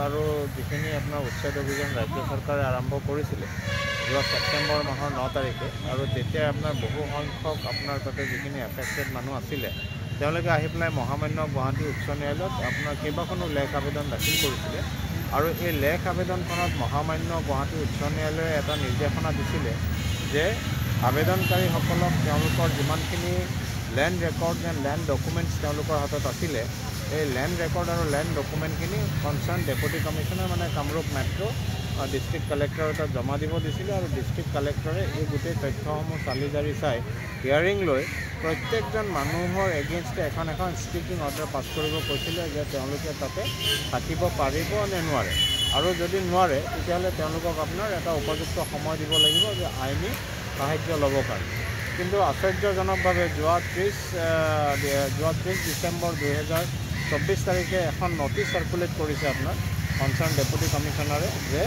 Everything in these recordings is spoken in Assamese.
আৰু যিখিনি আপোনাৰ উচ্ছেদ অভিযান ৰাজ্য চৰকাৰে আৰম্ভ কৰিছিলে যোৱা ছেপ্টেম্বৰ মাহৰ 9 তাৰিখে আৰু তেতিয়া আপোনাৰ বহু সংখ্যক আপোনাৰ তাতে যিখিনি এফেক্টেড মানুহ আছিলে তেওঁলোকে আহি পেলাই মহামান্য গুৱাহাটী উচ্চ ন্যায়ালয়ত আপোনাৰ কেইবাখনো লেখ আবেদন দাখিল কৰিছিলে আৰু এই লেখ আবেদনখনত মহামান্য গুৱাহাটী উচ্চ ন্যায়ালয়ে এটা নিৰ্দেশনা দিছিলে যে আবেদনকাৰীসকলক তেওঁলোকৰ যিমানখিনি land record and land documents তেওঁলোকৰ হাতত আছিলে এই ল্যান্ড ৰেকৰ্ড আৰু ল্যান্ড ডকুমেণ্টখিনি কনচাৰ্ণ ডেপুটি কমিশ্যনাৰ মানে কামৰূপ মেট্ৰ' ডিষ্ট্ৰিক্ট কালেক্টৰৰ তাত জমা দিব দিছিলে আৰু ডিষ্ট্ৰিক্ট কালেক্টৰে এই গোটেই তথ্যসমূহ চালি জাৰি চাই হিয়াৰিং লৈ প্ৰত্যেকজন মানুহৰ এগেইনষ্টে এখন স্পিকিং অৰ্ডাৰ পাছ কৰিব কৈছিলে যে তেওঁলোকে তাতে থাকিব পাৰিব নে নোৱাৰে আৰু যদি নোৱাৰে তেতিয়াহ'লে তেওঁলোকক আপোনাৰ এটা উপযুক্ত সময় দিব লাগিব যে আইনী সাহায্য ল'ব কাৰণে কিন্তু আশ্চৰ্যজনকভাৱে যোৱা 30 ডিচেম্বৰ 2024 তাৰিখে এখন নটিচ চাৰ্কুলেট কৰিছে আপোনাৰ কনচাৰ্ণ ডেপুটি কমিশ্যনাৰে যে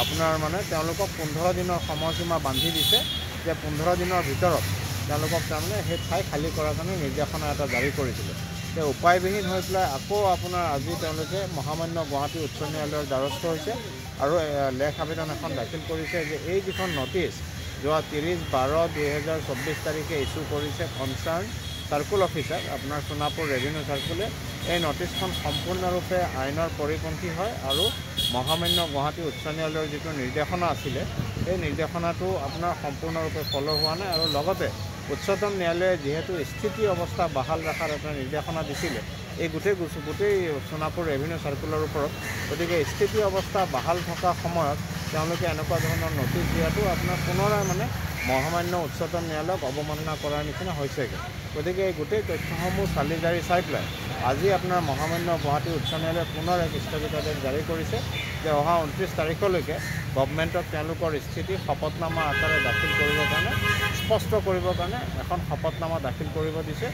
আপোনাৰ মানে তেওঁলোকক 15 দিনৰ সময়সীমা বান্ধি দিছে যে 15 দিনৰ ভিতৰত তেওঁলোকক তাৰমানে সেই ঠাই খালী কৰাৰ কাৰণে নিৰ্দেশনা এটা জাৰি কৰিছিলে যে উপায়বিহীন হৈ পেলাই আকৌ আপোনাৰ আজি তেওঁলোকে মহামান্য গুৱাহাটী উচ্চ ন্যায়ালয়ৰ দ্বাৰস্থ হৈছে আৰু লেখ আবেদন এখন দাখিল কৰিছে যে এই যিখন নটিচ যোৱা 30/12/2024 তাৰিখে ইছ্যু কৰিছে কনচাৰ্ণ সাৰ্কুল অফিচাৰ আপোনাৰ সোণাপুৰ ৰেভিনিউ সাৰ্কুলে এই নটিচখন সম্পূৰ্ণৰূপে আইনৰ পৰিপন্থী হয় আৰু মহামান্য গুৱাহাটী উচ্চ ন্যায়ালয়ৰ যিটো নিৰ্দেশনা আছিলে এই নিৰ্দেশনাটো আপোনাৰ সম্পূৰ্ণৰূপে ফলো হোৱা নাই আৰু লগতে উচ্চতম ন্যায়ালয়ে যিহেতু স্থিতি অৱস্থা বাহাল ৰখাৰ এটা নিৰ্দেশনা দিছিলে এই গোটেই সোণাপুৰ ৰেভিনিউ সাৰ্কুলৰ ওপৰত গতিকে স্থিতি অৱস্থা বাহাল থকা সময়ত তেওঁলোকে এনেকুৱা ধৰণৰ নটিচ দিয়াটো আপোনাৰ পুনৰাই মানে মহামান্য উচ্চতম ন্যায়ালয়ক অৱমাননা কৰাৰ নিচিনা হৈছেগৈ গতিকে এই গোটেই তথ্যসমূহ চালি জাৰি চাই পেলাই আজি আপোনাৰ মহামান্য গুৱাহাটী উচ্চ ন্যায়ালয়ে পুনৰ এক স্থগিতাদেশ জাৰি কৰিছে যে অহা 29 তাৰিখলৈকে গভৰ্ণমেণ্টক তেওঁলোকৰ স্থিতি শপতনামা আকাৰে দাখিল কৰিবৰ কাৰণে স্পষ্ট কৰিবৰ কাৰণে এখন শপতনামা দাখিল কৰিব দিছে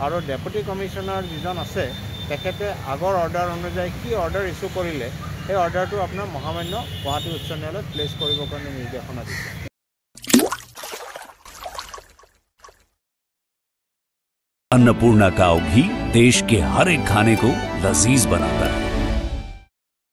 আৰু ডেপুটি কমিশ্যনাৰ যিজন আছে তেখেতে আগৰ অৰ্ডাৰ অনুযায়ী কি অৰ্ডাৰ ইছ্যু কৰিলে সেই অৰ্ডাৰটো আপোনাৰ মহামান্য গুৱাহাটী উচ্চ ন্যায়ালয়ত প্লেচ কৰিবৰ কাৰণে নিৰ্দেশনা দিছে अन्नपूर्णा काव घी देश के हर एक खाने को लजीज बनाता है।